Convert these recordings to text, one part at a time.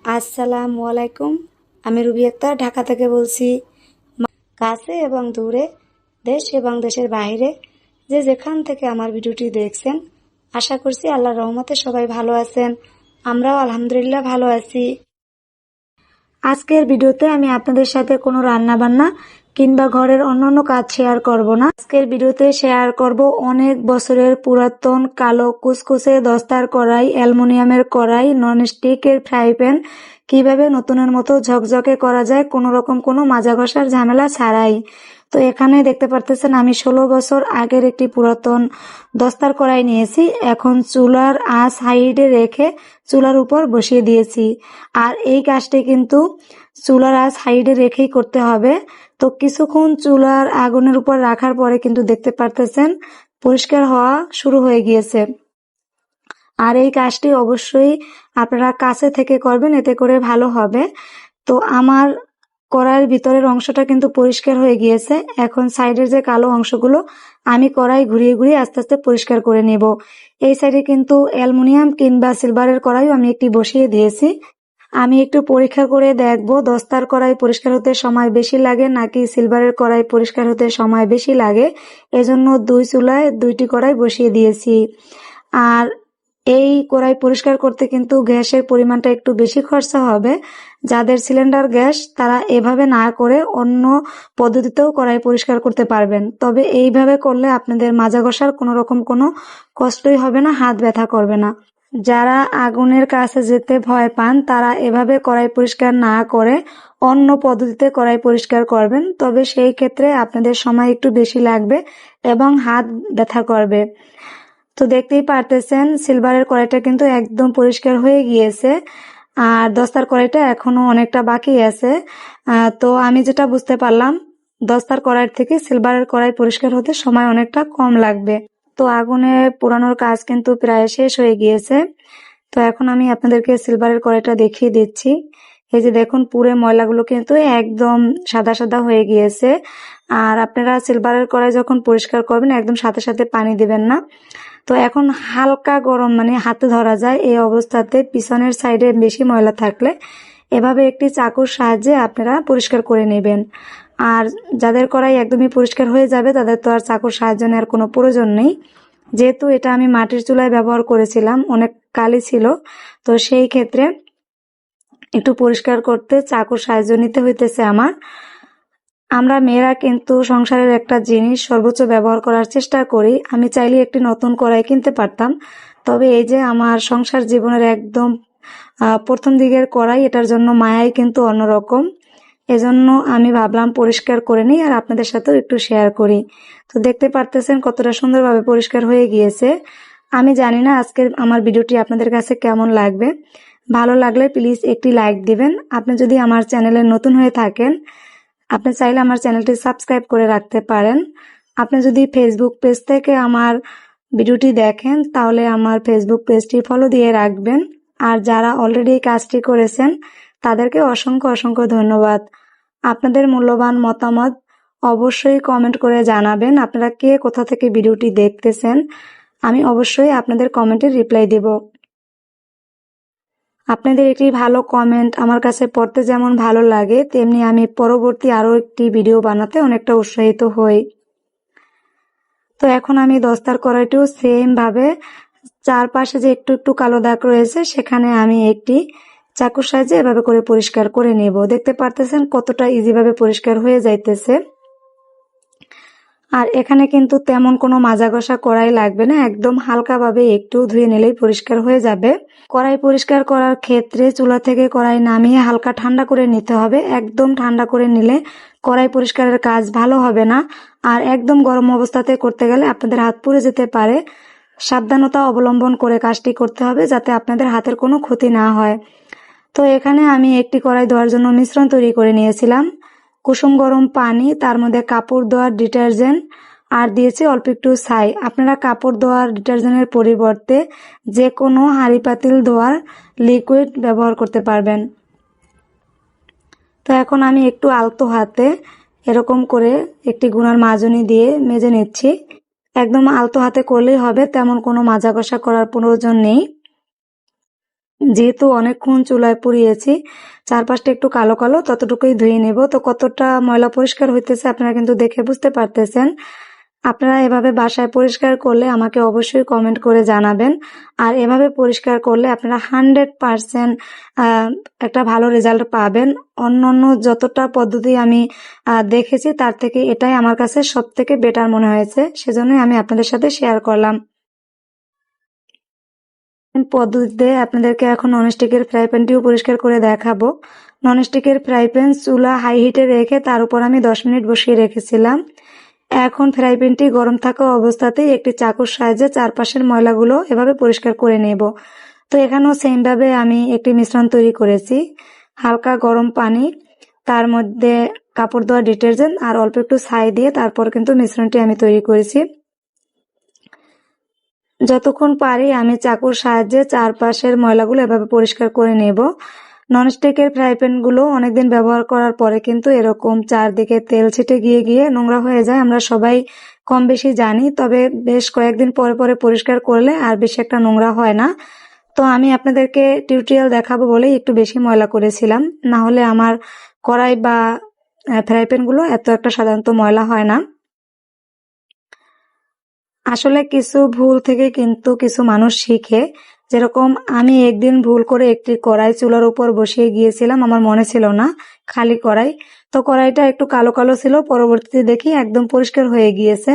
আসসালামু আলাইকুম। আমি রুবি আক্তার ঢাকা থেকে বলছি। কাছে এবং দূরে, দেশ এবং দেশের বাইরে যে যেখান থেকে আমার ভিডিওটি দেখছেন, আশা করছি আল্লাহর রহমতে সবাই ভালো আছেন। আমরাও আলহামদুলিল্লাহ ভালো আছি। আজকের ভিডিওতে আমি আপনাদের সাথে কোনো রান্না বান্না কিংবা ঘরের অন্যান্য কাজ শেয়ার করব না। আজকের ভিডিওতে শেয়ার করব অনেক বছরের পুরাতন কালো কুচকুচে দস্তার কড়াই, অ্যালুমিনিয়ামের কড়াই, ননস্টিকের ফ্রাই প্যান কিভাবে নতুনের মতো ঝকঝকে করা যায় কোনো রকম কোনো মাজা ঘষার ঝামেলা ছাড়াই। তো এখানে দেখতে পারতেছেন আমি 16 বছর আগের একটি পুরাতন দস্তার কড়াই নিয়েছি। এখন চুলার আঁচ হাইটে রেখে চুলার উপর বসিয়ে দিয়েছি। আর এই কাজটি কিন্তু চুলার আঁচ হাইটে রেখেই করতে হবে। তো কিছুক্ষণ চুলার আগুনের উপর রাখার পরে কিন্তু দেখতে পারতেছেন পরিষ্কার হওয়া শুরু হয়ে গিয়েছে। আর এই কাজটি অবশ্যই আপনারা কাছে থেকে করবেন, এতে করে ভালো হবে। তো আমার কড়াইয়ের ভিতরের অংশটা কিন্তু পরিষ্কার হয়ে গিয়েছে। এখন সাইডের যে কালো অংশগুলো আমি কড়াই ঘুরিয়ে ঘুরিয়ে আস্তে আস্তে পরিষ্কার করে নেব। এই সাইডে কিন্তু অ্যালুমিনিয়াম কিংবা সিলভারের কড়াইও আমি একটি বসিয়ে দিয়েছি। আমি একটু পরীক্ষা করে দেখব দস্তার কড়াই পরিষ্কার হতে সময় বেশি লাগে নাকি সিলভারের কড়াই পরিষ্কার হতে সময় বেশি লাগে। এজন্য দুই চুলায় দুইটি কড়াই বসিয়ে দিয়েছি। আর এই কড়াই পরিষ্কার করতে কিন্তু গ্যাসের পরিমাণটা একটু বেশি খরচা হবে। যাদের সিলিন্ডার গ্যাস তারা এভাবে না করে অন্য পদ্ধতিতেও কড়াই পরিষ্কার করতে পারবেন। তবে এইভাবে করলে আপনাদের মাজা ঘষার কোনো রকম কোনো কষ্টই হবে না, হাত ব্যথা করবে না। যারা আগুনের কাছে যেতে ভয় পান তারা এভাবে কড়াই পরিষ্কার না করে অন্য পদ্ধতিতে কড়াই পরিষ্কার করবেন। তবে সেই ক্ষেত্রে আপনাদের সময় একটু বেশি লাগবে এবং হাত ব্যথা করবে। তো দেখতেই পারতেছেন সিলভারের কড়াইটা কিন্তু একদম পরিষ্কার হয়ে গিয়েছে। আর দস্তার কড়াইটা এখনো অনেকটা বাকি আছে। তো আমি যেটা বুঝতে পারলাম দস্তার কড়াইয়ের থেকে সিলভারের কড়াই পরিষ্কার হতে সময় অনেকটা কম লাগবে। তো আগুনে পোড়ানোর কাজ কিন্তু প্রায় শেষ হয়ে গিয়েছে। তো এখন আমি আপনাদেরকে সিলভারের কড়াইটা দেখিয়ে দিচ্ছি। এই যে দেখুন পুরো ময়লাগুলো কিন্তু একদম সাদা সাদা হয়ে গিয়েছে। আর আপনারা সিলভারের কড়াই যখন পরিষ্কার করবেন একদম সাথে সাথে পানি দিবেন না। তো এখন হালকা গরম মানে হাতে ধরা যায় এই অবস্থাতে পিছনের সাইডে বেশি ময়লা থাকলে এভাবে একটি চাকুর সাহায্যে আপনারা পরিষ্কার করে নেবেন। আর যাদের কড়াই একদমই পরিষ্কার হয়ে যাবে তাদের তো আর চাকুর সাহায্য নেওয়ার কোনো প্রয়োজন নেই। যেহেতু এটা আমি মাটির চুলায় ব্যবহার করেছিলাম, অনেক কালি ছিল, তো সেই ক্ষেত্রে একটু পরিষ্কার করতে চাকুর সাহায্য নিতে হইতেছে আমার। আমরা মেয়েরা কিন্তু সংসারের একটা জিনিস সর্বোচ্চ ব্যবহার করার চেষ্টা করি। আমি চাইলে একটি নতুন কড়াই কিনতে পারতাম, তবে এই যে আমার সংসার জীবনের একদম প্রথম দিকের কড়াই, এটার জন্য মায়াই কিন্তু অন্যরকম। এজন্য আমি ভাবলাম পরিষ্কার করে নিই আর আপনাদের সাথেও একটু শেয়ার করি। তো দেখতে পারতেছেন কতটা সুন্দরভাবে পরিষ্কার হয়ে গিয়েছে। আমি জানি না আজকের আমার ভিডিওটি আপনাদের কাছে কেমন লাগবে। ভালো লাগলে প্লিজ একটি লাইক দিবেন। আপনি যদি আমার চ্যানেলে নতুন হয়ে থাকেন আপনি চাইলে আমার চ্যানেলটি সাবস্ক্রাইব করে রাখতে পারেন। আপনি যদি ফেসবুক পেজ থেকে আমার ভিডিওটি দেখেন তাহলে আমার ফেসবুক পেজটি ফলো দিয়ে রাখবেন। আর যারা অলরেডি এই কাজটি করেছেন তাদেরকে অসংখ্য অসংখ্য ধন্যবাদ। আপনাদের মূল্যবান মতামত অবশ্যই কমেন্ট করে জানাবেন। আপনারা কে কোথা থেকে ভিডিওটি দেখতেছেন আমি অবশ্যই আপনাদের কমেন্টের রিপ্লাই দেব। আপনাদের একটি ভালো কমেন্ট আমার কাছে পড়তে যেমন ভালো লাগে তেমনি আমি পরবর্তী আরো একটি ভিডিও বানাতে অনেকটা উৎসাহিত হই। তো এখন আমি দস্তার কড়াইটিও সেম ভাবে চারপাশে যে একটু একটু কালো দাগ রয়েছে সেখানে আমি একটি চাকুর সাহায্যে এভাবে করে পরিষ্কার করে নেব। দেখতে পারতেছেন কতটা ইজি ভাবে পরিষ্কার হয়ে যাইতেছে। আর এখানে কিন্তু তেমন কোনো মাজা ঘষা কড়াই লাগবে না, একদম হালকাভাবে একটু ধুয়ে নিলেই পরিষ্কার হয়ে যাবে। কড়াই পরিষ্কার করার ক্ষেত্রে চুলা থেকে কড়াই নামিয়ে হালকা ঠান্ডা করে নিতে হবে। একদম ঠান্ডা করে নিলে কড়াই পরিষ্কারের কাজ ভালো হবে না। আর একদম গরম অবস্থাতে করতে গেলে আপনাদের হাত পুড়ে যেতে পারে। সাবধানতা অবলম্বন করে কাজটি করতে হবে যাতে আপনাদের হাতের কোনো ক্ষতি না হয়। তো এখানে আমি একটি কড়াই ধোয়ার জন্য মিশ্রণ তৈরি করে নিয়েছিলাম। কুসুম গরম পানি, তার মধ্যে কাপড় ধোয়ার ডিটারজেন্ট আর দিয়েছি অল্প একটু ছাই। আপনারা কাপড় ধোয়ার ডিটারজেন্টের পরিবর্তে যে কোনো হাঁড়ি পাতিল ধোয়ার লিকুইড ব্যবহার করতে পারবেন। তো এখন আমি একটু আলতো হাতে এরকম করে একটি গুনার মাজনি দিয়ে মেজে নিচ্ছি। একদম আলতো হাতে করলেই হবে, তেমন কোনো মাজা কষা করার প্রয়োজন নেই। যেহেতু অনেকক্ষণ চুলায় পুড়িয়েছি, চারপাশটা একটু কালো কালো, ততটুকুই ধুয়ে নেব। তো কতটা ময়লা পরিষ্কার হইতেছে আপনারা কিন্তু দেখে বুঝতে পারতেছেন। আপনারা এভাবে বাসায় পরিষ্কার করলে আমাকে অবশ্যই কমেন্ট করে জানাবেন। আর এভাবে পরিষ্কার করলে আপনারা 100% একটা ভালো রেজাল্ট পাবেন। অন্য যতটা পদ্ধতি আমি দেখেছি তার থেকে এটাই আমার কাছে সব থেকে বেটার মনে হয়েছে, সেজন্যই আমি আপনাদের সাথে শেয়ার করলাম। পদ্ধতিতে আপনাদেরকে এখন ননস্টিকের ফ্রাই প্যানটিও পরিষ্কার করে দেখাবো। ননস্টিকের ফ্রাই প্যান চুলা হাই হিটে রেখে তার উপর আমি 10 মিনিট বসিয়ে রেখেছিলাম। এখন ফ্রাই প্যানটি গরম থাকা অবস্থাতেই একটি চাকুর সাহায্যে চারপাশের ময়লাগুলো এভাবে পরিষ্কার করে নেব। তো এখানেও সেমভাবে আমি একটি মিশ্রণ তৈরি করেছি। হালকা গরম পানি, তার মধ্যে কাপড় ধোয়া ডিটারজেন্ট আর অল্প একটু ছাই দিয়ে তারপর কিন্তু মিশ্রণটি আমি তৈরি করেছি। যতক্ষণ পারি আমি চাকুর সাহায্যে চারপাশের ময়লাগুলো এভাবে পরিষ্কার করে নেব। ননস্টিকের ফ্রাই প্যানগুলো অনেকদিন ব্যবহার করার পরে কিন্তু এরকম চারদিকে তেল ছিটে গিয়ে গিয়ে নোংরা হয়ে যায়, আমরা সবাই কম বেশি জানি। তবে বেশ কয়েকদিন পরে পরে পরিষ্কার করলে আর বেশি একটা নোংরা হয় না। তো আমি আপনাদেরকে টিউটোরিয়াল দেখাবো বলেই একটু বেশি ময়লা করেছিলাম, না হলে আমার কড়াই বা ফ্রাই প্যানগুলো এত একটা সাধারণত ময়লা হয় না। আসলে কিছু ভুল থেকে কিন্তু কিছু মানুষ শিখে। যেরকম আমি একদিন ভুল করে একটি কড়াই চুলার উপর বসিয়ে গিয়েছিলাম, আমার মনে ছিল না, খালি কড়াই। তো কড়াইটা একটু কালো কালো ছিল, পরবর্তীতে দেখি একদম পরিষ্কার হয়ে গিয়েছে।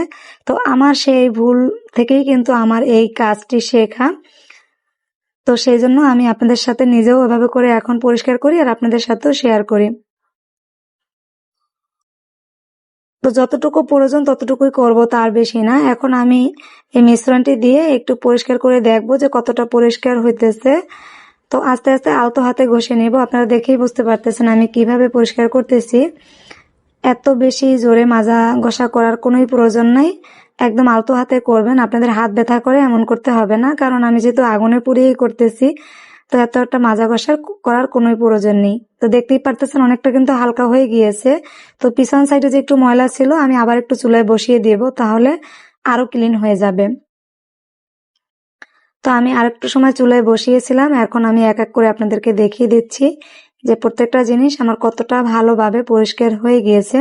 তো আমার সেই ভুল থেকেই কিন্তু আমার এই কাজটি শেখা। তো সেই জন্য আমি আপনাদের সাথে নিজেও এভাবে করে এখন পরিষ্কার করি আর আপনাদের সাথেও শেয়ার করি। তো যতটুকু প্রয়োজন ততটুকুই করব, তার বেশি না। এখন আমি এই মিশ্রণটি দিয়ে একটু পরিষ্কার করে দেখবো যে কতটা পরিষ্কার হইতেছে। তো আস্তে আস্তে আলতো হাতে ঘষে নেব। আপনারা দেখেই বুঝতে পারতেছেন আমি কিভাবে পরিষ্কার করতেছি। এত বেশি জোরে মাজা ঘষা করার কোনোই প্রয়োজন নাই, একদম আলতো হাতে করবেন। আপনাদের হাত ব্যথা করে এমন করতে হবে না, কারণ আমি যেহেতু আগুনে পুড়িয়েই করতেছি। তো এত একটা মাজা ঘষা করার কোনোই প্রয়োজন নেই। তো দেখতেই পারতেছেন অনেকটা কিন্তু হালকা হয়ে গিয়েছে। তো পিছন সাইডে যে একটু ময়লা ছিল আমি আবার একটু চুলায় বসিয়ে দেব, তাহলে আরো ক্লিন হয়ে যাবে। তো আমি আরেকটু সময় চুলায় বসিয়েছিলাম, এখন আমি এক এক করে আপনাদেরকে দেখিয়ে দিচ্ছি যে প্রত্যেকটা জিনিস আমার কতটা ভালোভাবে পরিষ্কার হয়ে গিয়েছে।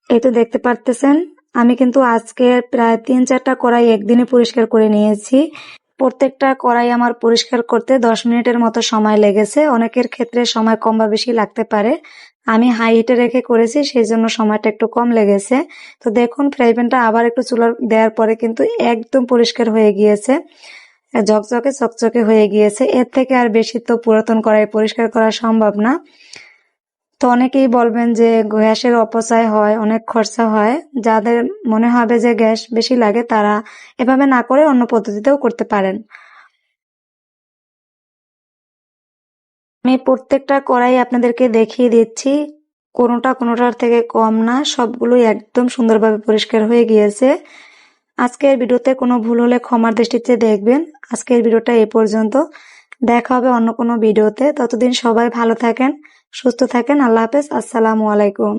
এই তো দেখতে পারতেছেন আমি কিন্তু আজকে প্রায় 3-4টা কড়াই একদিনে পরিষ্কার করে নিয়েছি। প্রত্যেকটা কড়াই আমার পরিষ্কার করতে 10 মিনিটের মতো সময় লেগেছে। অনেকের ক্ষেত্রে সময় কম বা বেশি লাগতে পারে, আমি হাই হিটে রেখে করেছি সেই জন্য সময়টা একটু কম লেগেছে। তো দেখুন ফ্রাই প্যানটা আবার একটু চুলা দেওয়ার পরে কিন্তু একদম পরিষ্কার হয়ে গিয়েছে, ঝকঝকে চকচকে হয়ে গিয়েছে। এর থেকে আর বেশি তো পুরাতন কড়াই পরিষ্কার করা সম্ভব না। তো অনেকেই বলবেন যে গ্যাসের অপচয় হয়, অনেক খরচা হয়। যাদের মনে হবে যে গ্যাস বেশি লাগে তারা এভাবে না করে অন্য পদ্ধতিতেও করতে পারেন। আমি প্রত্যেকটা কড়াই আপনাদেরকে দেখিয়ে দিচ্ছি, কোনোটার থেকে কম না, সবগুলোই একদম সুন্দরভাবে পরিষ্কার হয়ে গিয়েছে। আজকের ভিডিওতে কোনো ভুল হলে ক্ষমার দৃষ্টিতে দেখবেন। আজকের ভিডিওটা এই পর্যন্ত, দেখা হবে অন্য কোনো ভিডিওতে। ততদিন সবাই ভালো থাকেন, সুস্থ থাকেন। আল্লাহ হাফেজ, আসসালামু আলাইকুম।